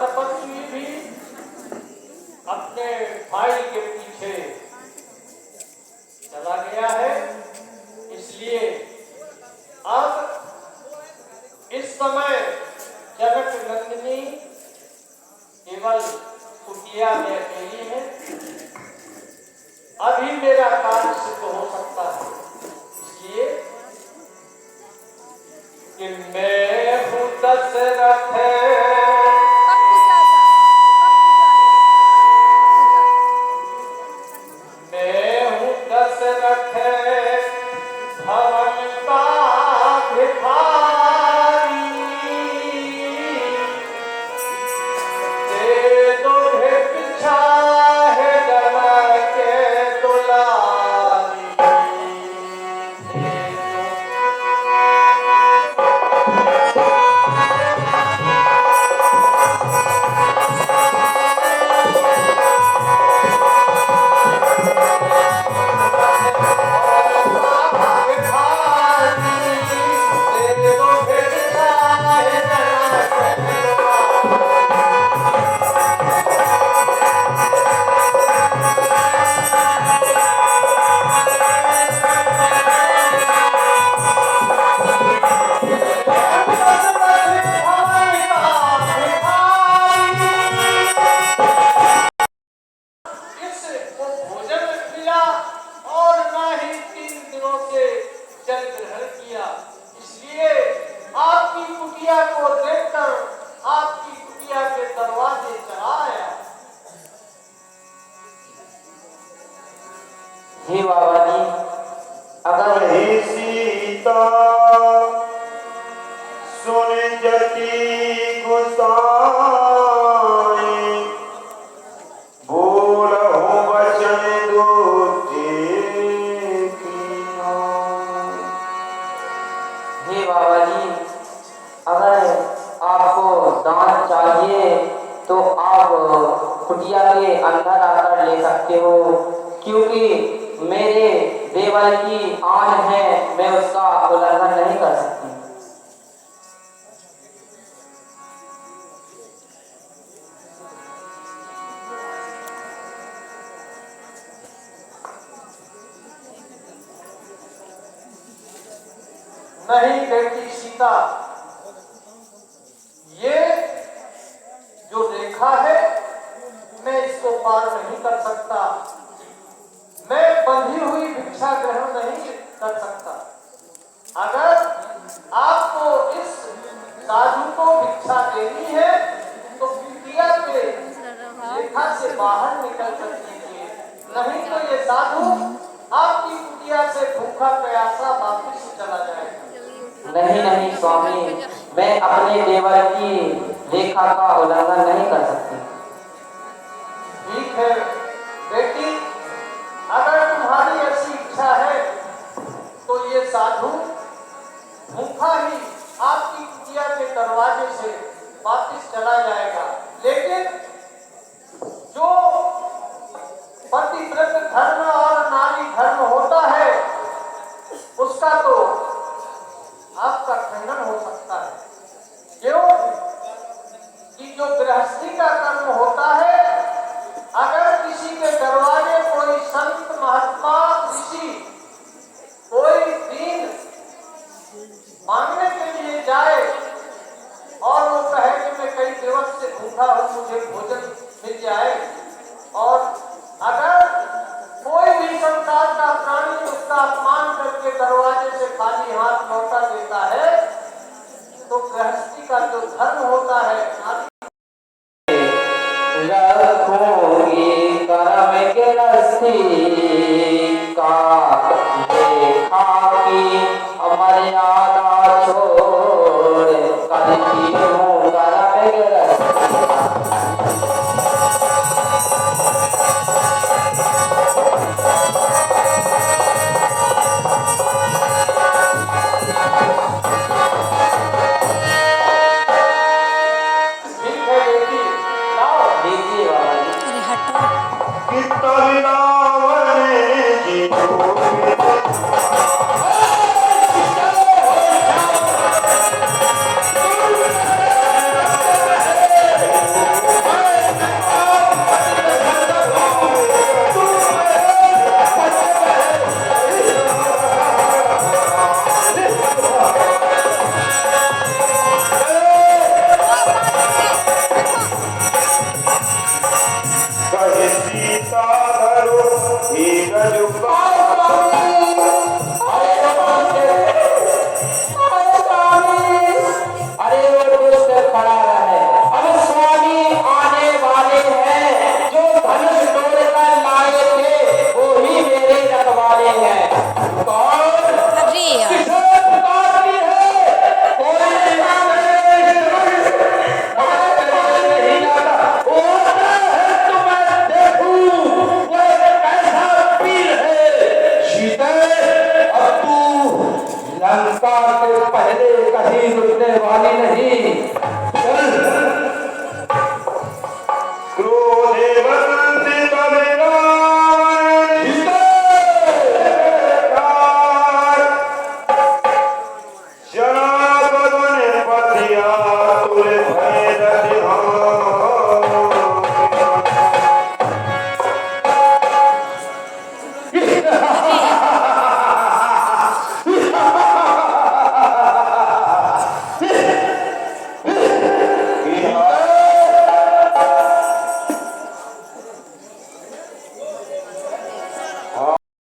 तपस्वी भी अपने भाई के पीछे चला गया है, इसलिए अब इस समय जनक नंदिनी केवल कुटिया में अकेली है। अभी मेरा कार्य सिद्ध हो सकता है, इसलिए कि मैं हूँ दशरथ को देखकर आपकी कुटिया के दरवाजे चला आया। हे बाबा जी, अगर हे सीता सुन जति गुसाई बोलहु वचन दूजे कीना। हे बाबा जी, अगर आपको दान चाहिए तो आप कुटिया के अंदर आकर ले सकते हो, क्योंकि मेरे देवर की आन है, मैं उसका उल्लंघन नहीं कर सकती। नहीं बेटी सीता, ये जो रेखा है मैं इसको पार नहीं कर सकता। मैं बंधी हुई भिक्षा ग्रहण नहीं कर सकता। अगर आपको इस साधु को भिक्षा देनी है तो कुटिया के रेखा से बाहर निकल कर दीजिए, नहीं तो ये साधु आपकी कुटिया से भूखा प्यासा वापिस चला जाएगा। नहीं नहीं स्वामी, मैं अपने देवर की रेखा का उल्लंघन नहीं कर सकती। ठीक है बेटी, अगर तुम्हारी ऐसी इच्छा है तो ये साधु भूखा ही आपकी कुटिया के दरवाजे से वापिस चला जाएगा, लेकिन जो पतिव्रत धर्म और नारी धर्म होता है उसका तो आपका खंडन हो सकता है। क्यों कि जो गृहस्थी का कर्म होता है, अगर बात देखा कि मर्यादा छोड़ करती हूँ गर्भ ठीक है बेटी, लाओ। लीजिए बाबा जी। अरे हटो। कितना बिनावन जी कहे सीता धरो धीरज अरे वो दुष्ट खड़ा है, अब स्वामी आने वाले हैं, जो धनुष तोड़कर लाए थे वो ही मेरे रखवाले हैं। कौन? अरे यार किसे पुकारती है? कोई नहीं आता। वो आता है तो मैं देखूं, वो कैसा वीर है। सीते, अब तू लंका के पहले कहीं रुकने वाली नहीं।